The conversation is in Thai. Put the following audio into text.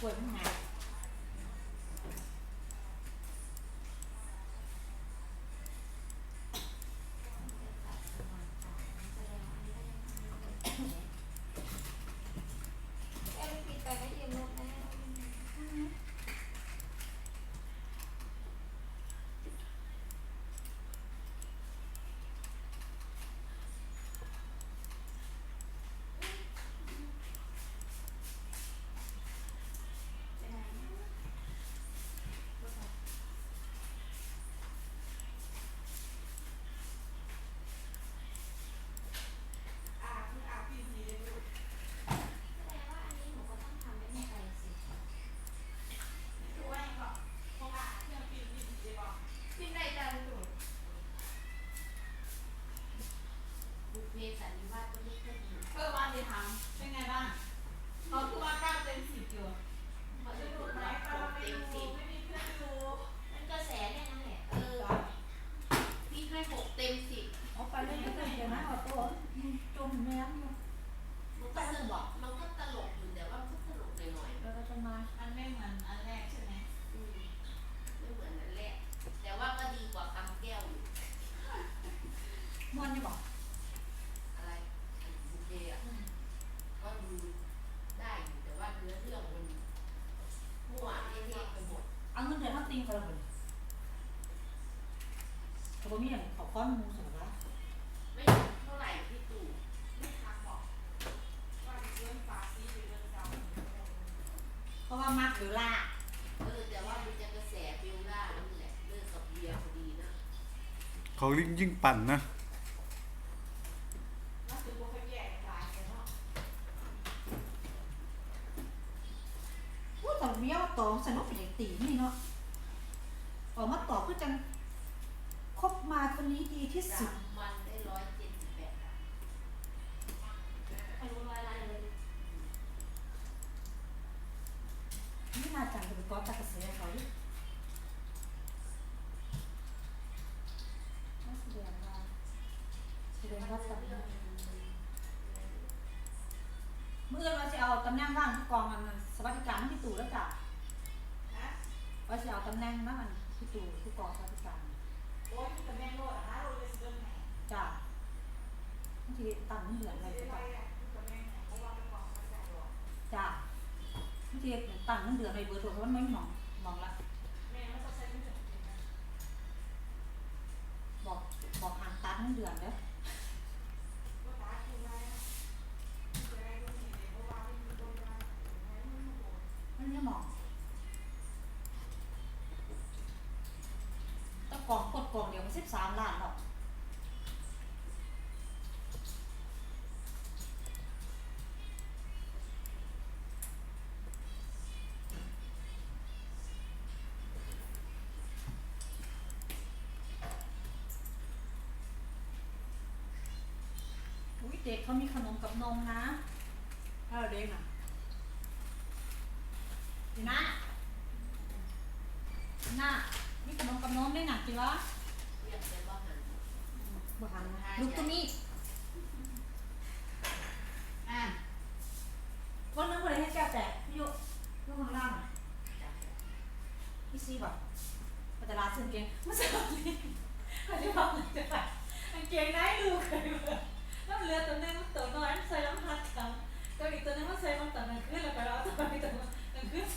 ปวดหัววันที่ทำเป็นไงบ้างเขาคือว่า9 เต็ม 10อยู่เขาจะดูไหมป้าไม่ดูไม่มีเพื่อนดูมันกระแสเนี่ยนั่นแหละพี่ให้6 เต็ม 10เอาไปเลยไม่เป็นเดี๋ยวนะเอาตัวจมแม่มันก็ตลกอยู่แต่ว่ามันก็ตลกหน่อยเราจะมามันไม่เหมือนอันแรกใช่ไหมไม่เหมือนนั่นแหละแต่ว่าก็ดีกว่าคำแก้วอยู่ม้วนนี่บอกอะไรบุฟเฟ่อะก็ดูได้อยู่แต่ว่าเนื้อเรื่องมันมั่วเละๆไปหมดเอาเงินเดือนเขาตีกันเลยเขาบอกมีอย่างเขาค้อนมูสำหรับไม่เท่าไหร่พี่ตู่ไม่ทักบอกว่าเรื่องฟ้าซีหรือเรื่องดาว เพราะว่ามักหรือล่าแต่ว่ามันจะกระแสฟิลล่านั่นแหละเลิกกับเบียร์พอดีนะเขายิ่งปั่นนะน่าจะพวกเขาแย่ตายกันเนาะพูดแต่เมียว่าตองสนุกอย่างตีนี่เนาะออกมาตอบเพื่อจังคบมาคนนี้ดีที่สุดมันได้178ใครรู้อะไรเลย นี่น่าจังเป็นก้อนตะกระเสียเขาดิน่าแสดงว่าตับเมื่อเราจะเอาตำแหน่งว่างที่กองมันสวัสดิการที่ตู่แล้วจ้ะว่าจะเอาตำแหน่งนั่นที่ตู่ที่กองสวัสดิการโอ้ยแต่แม่โลดอ่ะนะโลดเลยสิเดินไหนจ้ะบางทีตั้งเดือนอะไรก็ได้จ้ะบางทีตั้งเดือนอะไรเบอร์โทรเพราะมันไม่มองละแม่ไม่ต้องใช้เงินบอกอ่านตัดเดือนเด้อมันไม่มองแต่กองกดกองเดียวมัน13 ล้านหรอกเด็กเขามีขนมกับนมนะถ้าเราเด็กน่ะดีนะน่ะมีขนมกับนมได้หนักจริงวะเรียกเป็นว่าหันบ่หันลูกตัวนี้วันนึงคนไหนให้แก้วแตกพี่โยลูกข้างล่างพี่ซีบอกไปตลาดซื้อเกงมาใส่เลยเขาจะบอกจะใส่เกงไหนลูกเลยแล้วเรือตัวนึงตัวน้อยใส่รองเท้าขาวตัวอีกตัวนึงว่าใส่รองเท้าหนังขึ้นแล้วไปแล้วตัวนี้ตัวหนังขึ้นใส่